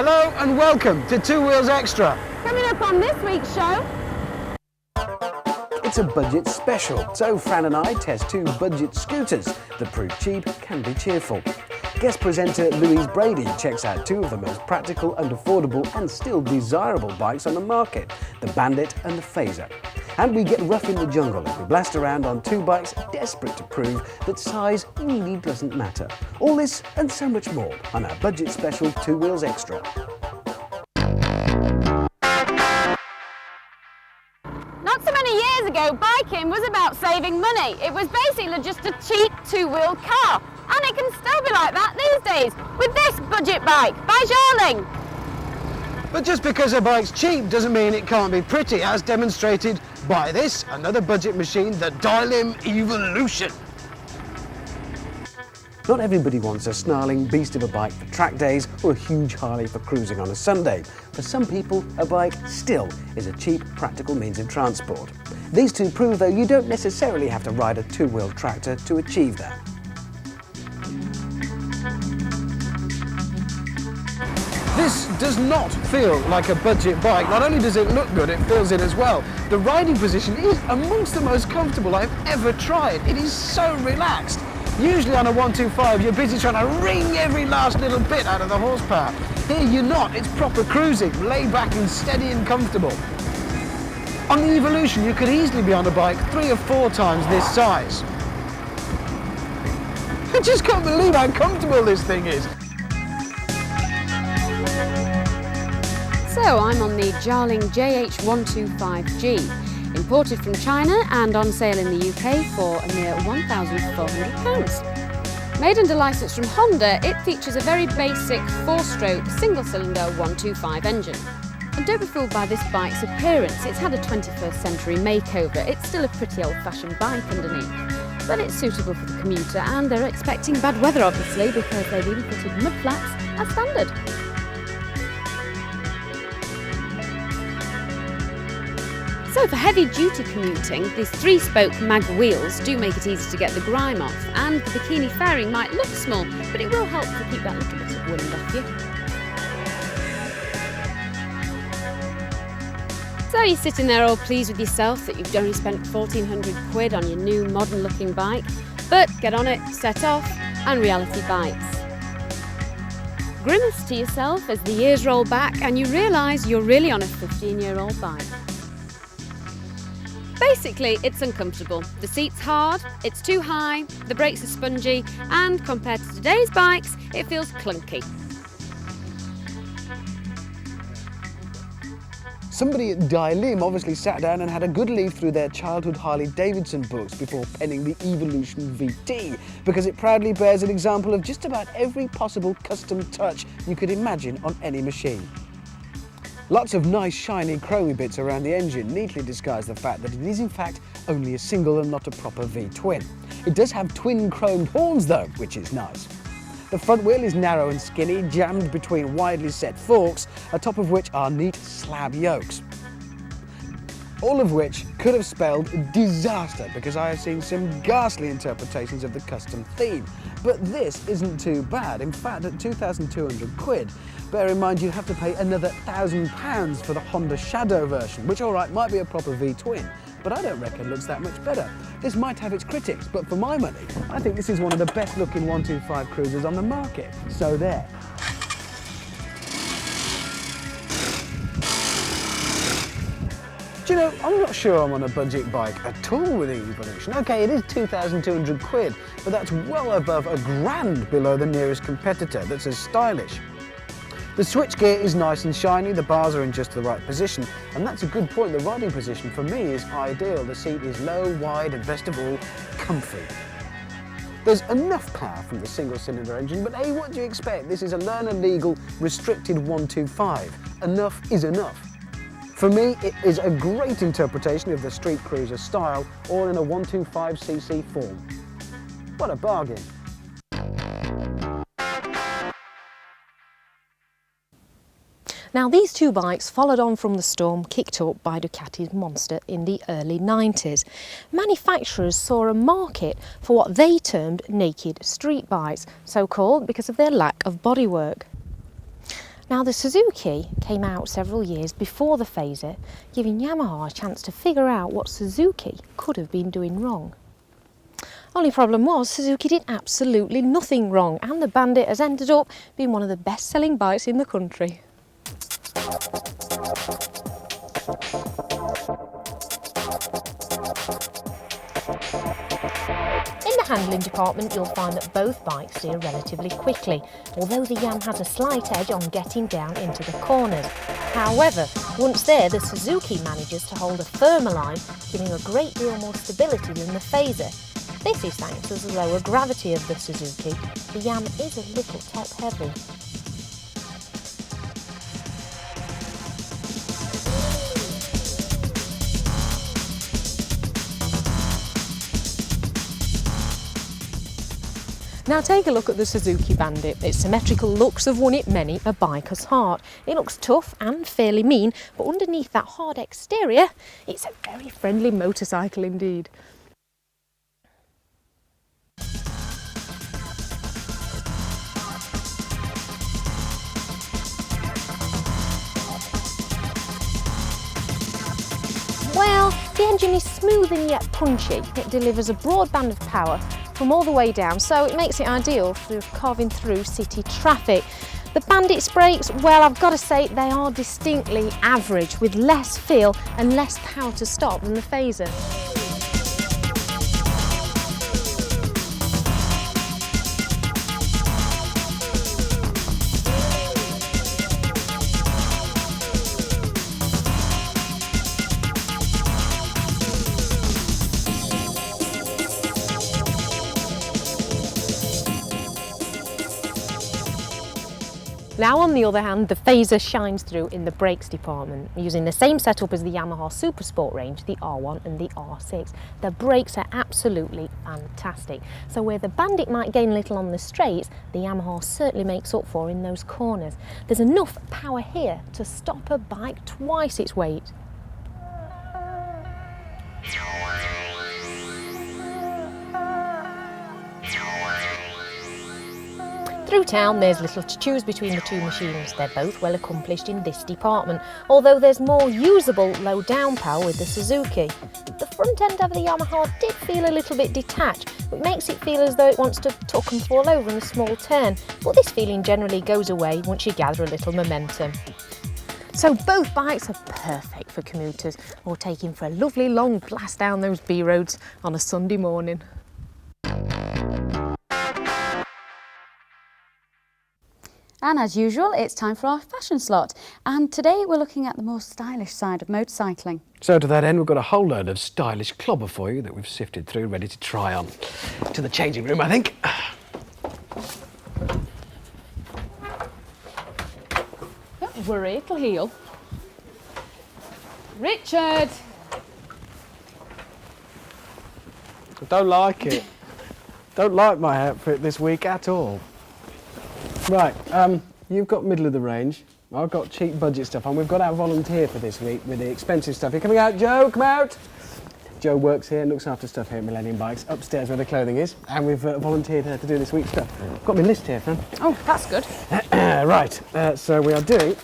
Hello and welcome to Two Wheels Extra. Coming up on this week's show. It's a budget special, so Fran and I test two budget scooters that prove cheap can be cheerful. Guest presenter Louise Brady checks out two of the most practical and affordable and still desirable bikes on the market, the Bandatt and the Frazer. And we get rough in the jungle as we blast around on two bikes desperate to prove that size really doesn't matter. All this and so much more on our budget special Two Wheels Extra. Not so many years ago, biking was about saving money. It was basically just a cheap two-wheel car. And it can still be like that these days with this budget bike by Jarling. But just because a bike's cheap doesn't mean it can't be pretty, as demonstrated by this, another budget machine, the Dialim Evolution. Not everybody wants a snarling beast of a bike for track days or a huge Harley for cruising on a Sunday. For some people, a bike still is a cheap, practical means of transport. These two prove, though, you don't necessarily have to ride a two-wheel tractor to achieve that. This does not feel like a budget bike. Not only does it look good, it feels it as well. The riding position is amongst the most comfortable I've ever tried. It is so relaxed. Usually on a 125, you're busy trying to wring every last little bit out of the horsepower. Here you're not, it's proper cruising, laid back and steady and comfortable. On the Evolution, you could easily be on a bike 3 or 4 times this size. I just can't believe how comfortable this thing is. So I'm on the Jarling JH125G, imported from China and on sale in the UK for a mere £1,400. Made under licence from Honda, it features a very basic 4-stroke single-cylinder 125 engine. And don't be fooled by this bike's appearance. It's had a 21st century makeover. It's still a pretty old-fashioned bike underneath. But it's suitable for the commuter, and they're expecting bad weather obviously, because they've even fitted mud flaps as standard. So for heavy-duty commuting, these 3-spoke mag wheels do make it easy to get the grime off, and the bikini fairing might look small, but it will help to keep that little bit of wind off you. So you're sitting there all pleased with yourself that you've only spent 1,400 quid on your new modern-looking bike, but get on it, set off, and reality bites. Grimace to yourself as the years roll back and you realise you're really on a 15-year-old bike. Basically, it's uncomfortable. The seat's hard, it's too high, the brakes are spongy, and compared to today's bikes, it feels clunky. Somebody at Dialim obviously sat down and had a good leaf through their childhood Harley-Davidson books before penning the Evolution VT, because it proudly bears an example of just about every possible custom touch you could imagine on any machine. Lots of nice shiny chromy bits around the engine neatly disguise the fact that it is in fact only a single and not a proper V-twin. It does have twin chromed horns though, which is nice. The front wheel is narrow and skinny, jammed between widely set forks, atop of which are neat slab yokes. All of which could have spelled disaster, because I have seen some ghastly interpretations of the custom theme. But this isn't too bad. In fact, at 2,200 quid, bear in mind you'd have to pay another £1,000 for the Honda Shadow version, which alright might be a proper V-twin, but I don't reckon looks that much better. This might have its critics, but for my money, I think this is one of the best looking 125 cruisers on the market. So there. Do you know, I'm not sure I'm on a budget bike at all with the Evolution. Okay, it is 2,200 quid, but that's well above £1,000 below the nearest competitor that's as stylish. The switchgear is nice and shiny, the bars are in just the right position, and that's a good point. The riding position for me is ideal. The seat is low, wide, and best of all, comfy. There's enough power from the single-cylinder engine, but hey, what do you expect? This is a learner-legal, restricted 125. Enough is enough. For me, it is a great interpretation of the street cruiser style, all in a 125cc form. What a bargain. Now these two bikes followed on from the storm kicked up by Ducati's Monster in the early 90s. Manufacturers saw a market for what they termed naked street bikes, so called because of their lack of bodywork. Now, the Suzuki came out several years before the Frazer, giving Yamaha a chance to figure out what Suzuki could have been doing wrong. Only problem was, Suzuki did absolutely nothing wrong, and the Bandatt has ended up being one of the best-selling bikes in the country. In the handling department, you'll find that both bikes steer relatively quickly, although the Yam has a slight edge on getting down into the corners. However, once there, the Suzuki manages to hold a firmer line, giving a great deal more stability than the Frazer. This is thanks to the lower gravity of the Suzuki. The Yam is a little top heavy. Now take a look at the Suzuki Bandatt. Its symmetrical looks have won it many a biker's heart. It looks tough and fairly mean, but underneath that hard exterior, it's a very friendly motorcycle indeed. Well, the engine is smooth and yet punchy. It delivers a broad band of power from all the way down, so it makes it ideal for carving through city traffic. The Bandatt's brakes, well, I've got to say they are distinctly average, with less feel and less power to stop than the Frazer. Now, on the other hand, the Frazer shines through in the brakes department, using the same setup as the Yamaha Super Sport range, the R1 and the R6. The brakes are absolutely fantastic. So where the Bandatt might gain a little on the straights, the Yamaha certainly makes up for in those corners. There's enough power here to stop a bike twice its weight. Through town, there's little to choose between the two machines. They're both well accomplished in this department, although there's more usable low down power with the Suzuki. The front end of the Yamaha did feel a little bit detached, which makes it feel as though it wants to tuck and fall over in a small turn, but this feeling generally goes away once you gather a little momentum. So both bikes are perfect for commuters or taking for a lovely long blast down those B roads on a Sunday morning. And as usual, it's time for our fashion slot. And today we're looking at the more stylish side of motorcycling. So to that end, we've got a whole load of stylish clobber for you that we've sifted through, ready to try on. To the changing room, I think. Don't worry, it'll heal. Richard! I don't like it. Don't like my outfit this week at all. Right, you've got middle of the range. I've got cheap budget stuff, and we've got our volunteer for this week with the expensive stuff. You're coming out, Joe? Come out! Joe works here and looks after stuff here at Millennium Bikes, upstairs where the clothing is, and we've volunteered her to do this week's stuff. Got my list here, Fran. Oh, that's good. Right, so we are doing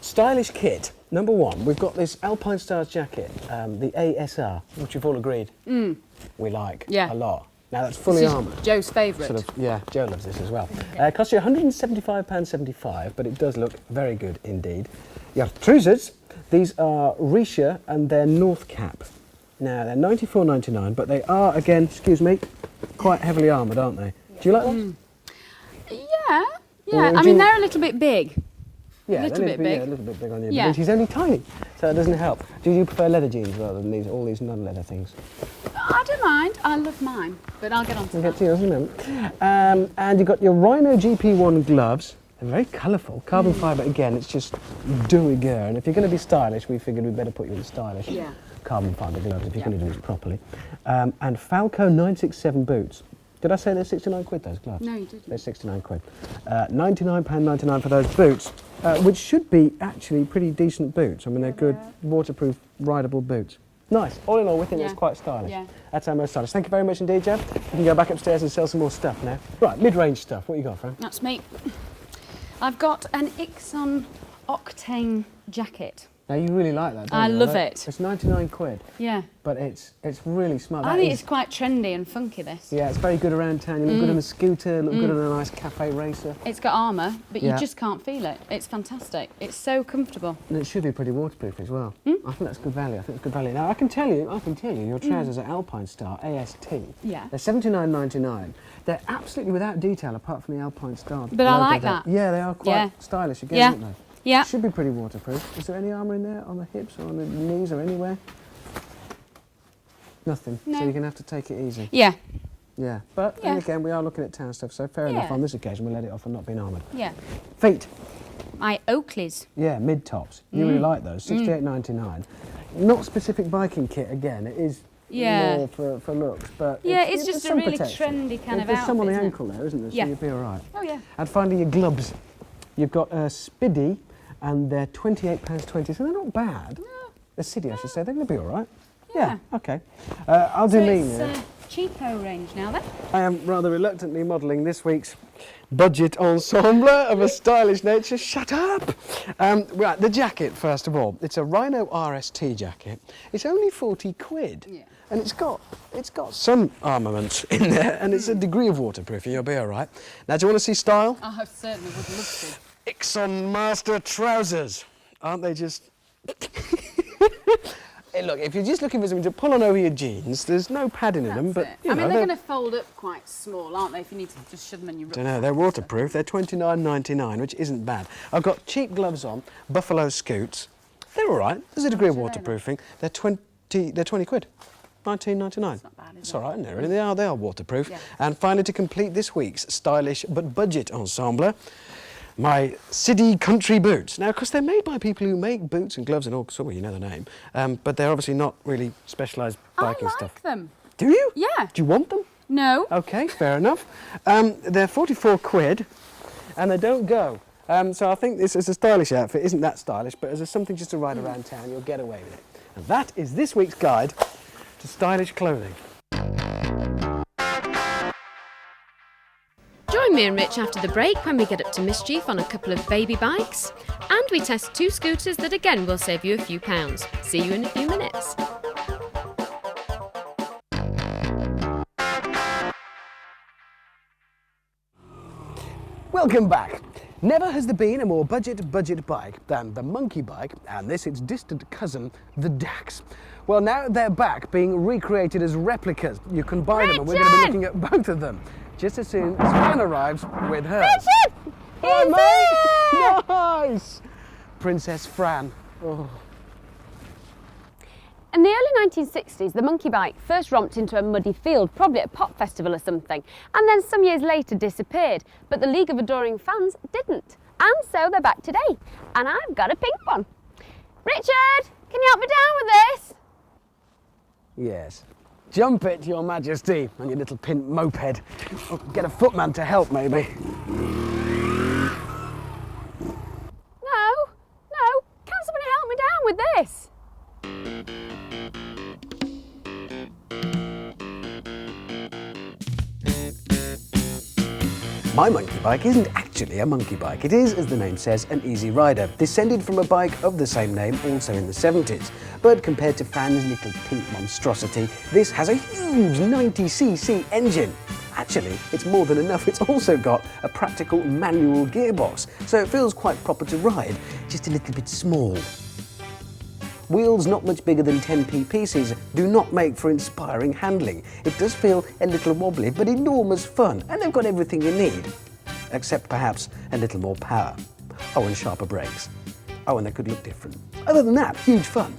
stylish kit. Number one, we've got this Alpine Stars jacket, the ASR, which we've all agreed we like a lot. Now that's fully armoured. Joe's favourite. Sort of, yeah, Joe loves this as well. It costs you £175.75, but it does look very good indeed. You have trousers. These are Risha and they're North Cap. Now they're £94.99, but they are, again, excuse me, quite heavily armoured, aren't they? Do you like those? Yeah. I mean, they're a little bit big. Yeah, a little bit big. Yeah, a little bit big on you. Yeah. But she's only tiny, so it doesn't help. Do you prefer leather jeans rather than all these non-leather things? I don't mind. I love mine, but I'll get on to We'll that. get to yours in a moment. And you've got your Rhino GP1 gloves. They're very colourful. Carbon fibre, again, it's just de rigueur. And if you're going to be stylish, we figured we'd better put you in stylish carbon fibre gloves if you're going to do this properly. And Falco 967 boots. Did I say they're 69 quid, those gloves? No, you didn't. They're 69 quid. £99.99 for those boots, which should be actually pretty decent boots. I mean, they're good, waterproof, rideable boots. Nice. All in all, we think that's quite stylish. Yeah. That's our most stylish. Thank you very much indeed, Jeff. You can go back upstairs and sell some more stuff now. Right, mid-range stuff. What you got, Fran? That's me. I've got an Ixon Octane jacket. Now you really like that, don't I you? love it. It's 99 quid. Yeah. But it's really smart. I think it's quite trendy and funky, this. Yeah, it's very good around town. You look good on a scooter, look good on a nice cafe racer. It's got armour, but you Yeah. just can't feel it. It's fantastic. It's so comfortable. And it should be pretty waterproof as well. I think that's good value. Now I can tell you, your trousers are Alpine Star AST. Yeah. They're £79.99. They're absolutely without detail apart from the Alpine Star. But I logo like there. that. Yeah, they are quite Yeah. stylish again, Yeah. aren't they? Yeah. Should be pretty waterproof. Is there any armour in there on the hips or on the knees or anywhere? Nothing. No. So you're going to have to take it easy. Yeah. Yeah. But then Yeah. again, we are looking at town stuff, so fair enough. Yeah. On this occasion, we'll let it off and not being armoured. Yeah. Feet. My Oakleys. Yeah, mid-tops. You really like those. £68.99. Not specific biking kit again. It is Yeah. more for looks, but Yeah, it's there's just a some really protection. trendy kind of There's some on the outfit, isn't it? ankle there, isn't there? So Yeah. you'll be all right. Oh, yeah. And finally, your gloves. You've got a Spiddy, and they're £28.20, so they're not bad. No. A City, I should say. They're going to be all right. Yeah. Okay. I'll do So me it's now. cheapo range now, then. I am rather reluctantly modelling this week's budget ensemble of a stylish nature. Shut up! Right, the jacket, first of all. It's a Rhino RST jacket. It's only 40 quid. Yeah. And it's got some armaments in there, and it's a degree of waterproofing. You'll be all right. Now, do you want to see style? I certainly would love to. Ixon Master trousers. Aren't they just... Hey, look, if you're just looking for something to pull on over your jeans, there's no padding in them, but, you know, they're they're- going to fold up quite small, aren't they, if you need to just shove them in your I don't know, they're waterproof. They're £29.99, which isn't bad. I've got cheap gloves on, Buffalo Scoots. They're all right. There's a degree of waterproofing. They're 20 quid. £19.99. not bad, is It's it? all right, isn't it? Really? They are waterproof. Yeah. And finally, to complete this week's stylish but budget ensemble, my City Country boots. Now, of course, they're made by people who make boots and gloves and all sorts, well, you know the name, but they're obviously not really specialised biking I like stuff. them. Do you? Yeah. Do you want them? No. Okay, fair enough. They're 44 quid, and they don't go. So I think this is a stylish outfit. Isn't that stylish, but as something just to ride around town, you'll get away with it. And that is this week's guide to stylish clothing. Join me and Rich after the break when we get up to Mischief on a couple of baby bikes. And we test 2 scooters that again will save you a few pounds. See you in a few minutes. Welcome back. Never has there been a more budget bike than the monkey bike, and this its distant cousin, the Dax. Well, now they're back, being recreated as replicas. You can buy them, and we're going to be looking at both of them just as soon as Fran arrives with hers. Richard! Hi, mate! Nice! Princess Fran. Oh. In the early 1960s, the monkey bike first romped into a muddy field, probably at a pop festival or something, and then some years later disappeared. But the League of Adoring Fans didn't. And so they're back today. And I've got a pink one. Richard, can you help me down with this? Yes. Jump it, Your Majesty, on your little pink moped. Oh, get a footman to help, maybe. No, can somebody help me down with this? My monkey bike isn't actually a monkey bike. It is, as the name says, an easy rider, descended from a bike of the same name also in the 70s. But compared to Fran's little pink monstrosity, this has a huge 90cc engine. Actually, it's more than enough. It's also got a practical manual gearbox, so it feels quite proper to ride, just a little bit small. Wheels not much bigger than 10p pieces do not make for inspiring handling. It does feel a little wobbly, but enormous fun, and they've got everything you need. Except perhaps a little more power. Oh, and sharper brakes. Oh, and they could look different. Other than that, huge fun.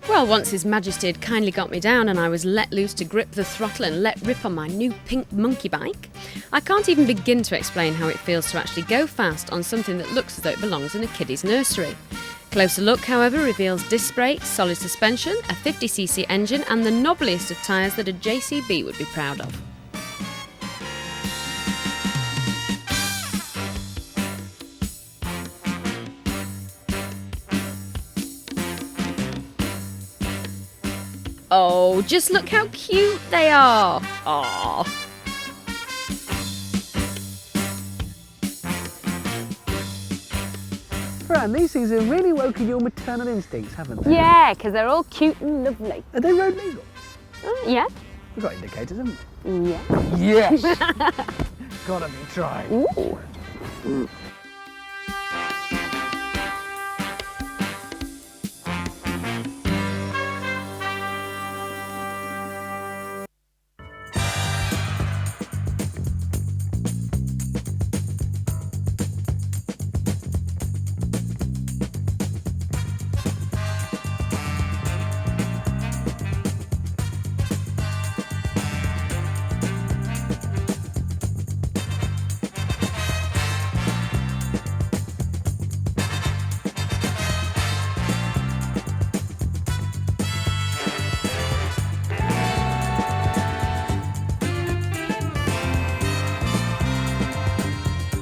Well, once His Majesty had kindly got me down and I was let loose to grip the throttle and let rip on my new pink monkey bike, I can't even begin to explain how it feels to actually go fast on something that looks as though it belongs in a kiddie's nursery. Closer look, however, reveals disc brakes, solid suspension, a 50cc engine and the knobbliest of tyres that a JCB would be proud of. Oh, just look how cute they are. Aww. Fran, these things have really woken your maternal instincts, haven't they? Yeah, because they're all cute and lovely. Are they road legal? Yeah. We've got indicators, haven't we? Yeah. Yes! Gotta be tried. Ooh.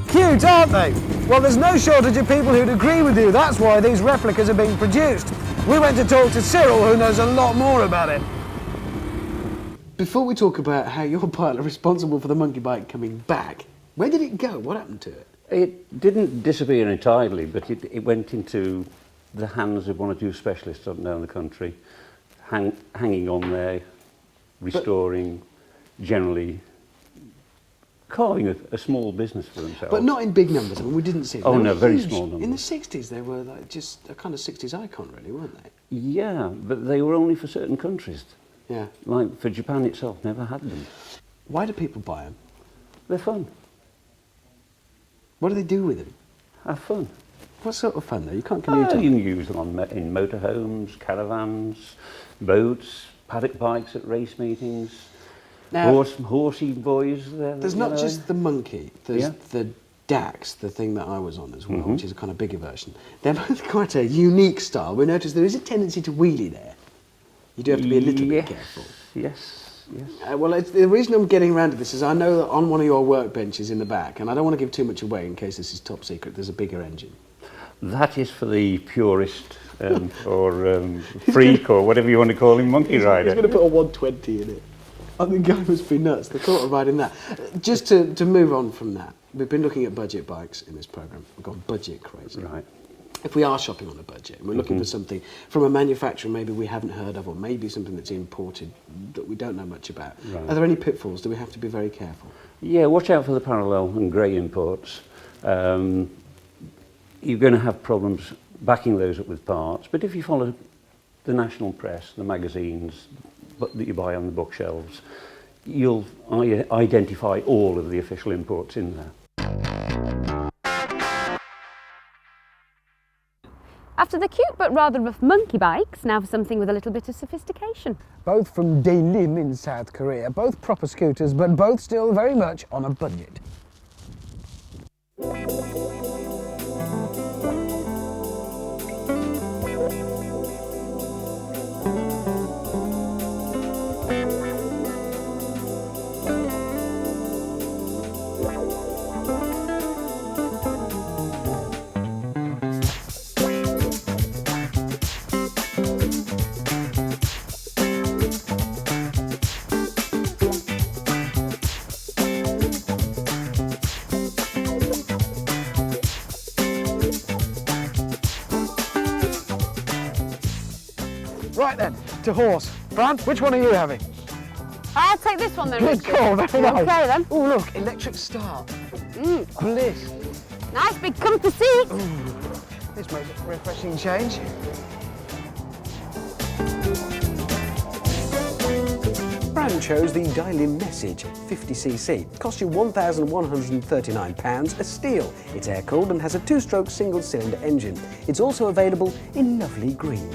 Cute, aren't they? Well, there's no shortage of people who'd agree with you. That's why these replicas are being produced. We went to talk to Cyril, who knows a lot more about it. Before we talk about how your bike are responsible for the monkey bike coming back, where did it go? What happened to it? It didn't disappear entirely, but it went into the hands of one or two specialists up and down the country, hanging on there, restoring, generally carving a small business for themselves. But not in big numbers. I mean, we didn't see them. Oh, They no, were very huge. small numbers. In the 60s, they were like just a kind of 60s icon, really, weren't they? Yeah, but they were only for certain countries. Yeah. Like, for Japan itself, never had them. Why do people buy them? They're fun. What do they do with them? Have fun. What sort of fun, though? You can't commute You on. can use them in motorhomes, caravans, boats, paddock bikes at race meetings. Now, Horsey boys there. there's not just the monkey, there's Yeah. the Dax, the thing that I was on as well, which is a kind of bigger version. They're both quite a unique style. We noticed there is a tendency to wheelie there. You do have to be a little bit careful. Yes. Well, the reason I'm getting around to this is I know that on one of your workbenches in the back, and I don't want to give too much away in case this is top secret, there's a bigger engine. That is for the purist or freak or whatever you want to call him, monkey rider. He's going to put a 120 in it. I think the guy must be nuts. The thought of riding that. Just to move on from that, we've been looking at budget bikes in this programme. We've gone budget crazy. Right. If we are shopping on a budget and we're looking for something from a manufacturer maybe we haven't heard of, or maybe something that's imported that we don't know much about, Right. are there any pitfalls? Do we have to be very careful? Yeah, watch out for the parallel and grey imports. You're going to have problems backing those up with parts, but if you follow the national press, the magazines that you buy on the bookshelves, you'll identify all of the official imports in there. After the cute but rather rough monkey bikes, now for something with a little bit of sophistication. Both from Daelim in South Korea, both proper scooters, but both still very much on a budget. Right then, to horse. Fran, which one are you having? I'll take this one then, Good Richard. call, very nice. Okay then. Oh look, electric start. Bliss. Nice big comfy seat. This makes a refreshing change. Fran chose the Daelim Message 50cc. Costs you £1,139, a steal. It's air-cooled and has a two-stroke single-cylinder engine. It's also available in lovely green.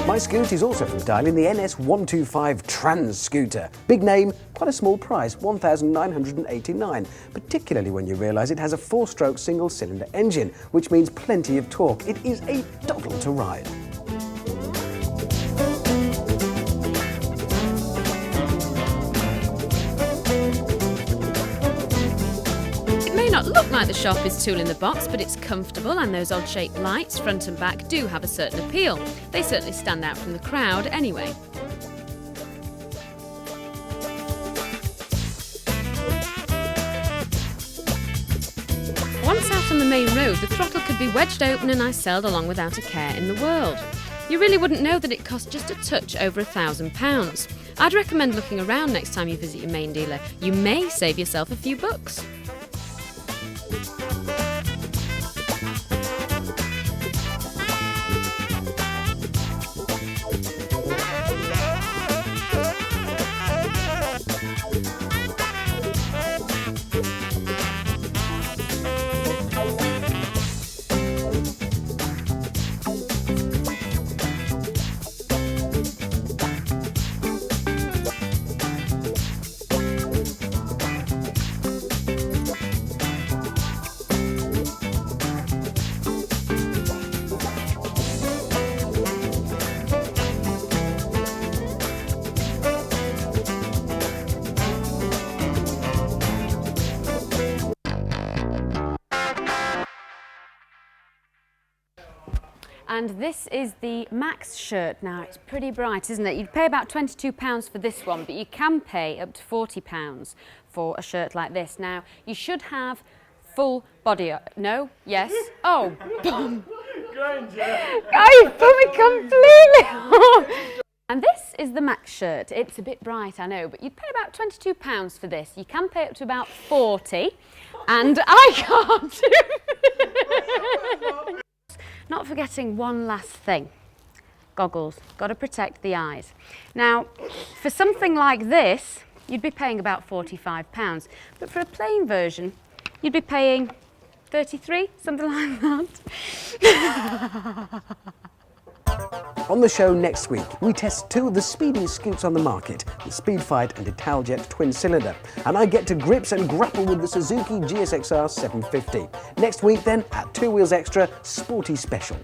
My Scoot is also from Daelim, the NS125 Trans Scooter. Big name, quite a small price, £1,989, particularly when you realise it has a four-stroke single-cylinder engine, which means plenty of torque. It is a doddle to ride. It may not look like the sharpest tool in the box, but it's comfortable, and those odd-shaped lights, front and back, do have a certain appeal. They certainly stand out from the crowd anyway. Once main road, the throttle could be wedged open and I sailed along without a care in the world. You really wouldn't know that it cost just a touch over £1,000. I'd recommend looking around next time you visit your main dealer. You may save yourself a few bucks. And this is the Max shirt. Now, it's pretty bright, isn't it? You'd pay about £22 for this one, but you can pay up to £40 for a shirt like this. Now, you should have full body... No? Yes? Oh, boom! Oh, you put me completely And this is the Max shirt. It's a bit bright, I know, but you'd pay about £22 for this. You can pay up to about 40, and I can't do Not forgetting one last thing. Goggles. Got to protect the eyes. Now, for something like this, you'd be paying about £45. But for a plain version, you'd be paying 33, something like that. On the show next week, we test two of the speediest scoots on the market, the Speedfight and Italjet twin-cylinder, and I get to grips and grapple with the Suzuki GSXR 750. Next week then, at 2 Wheels Extra Sporty Special.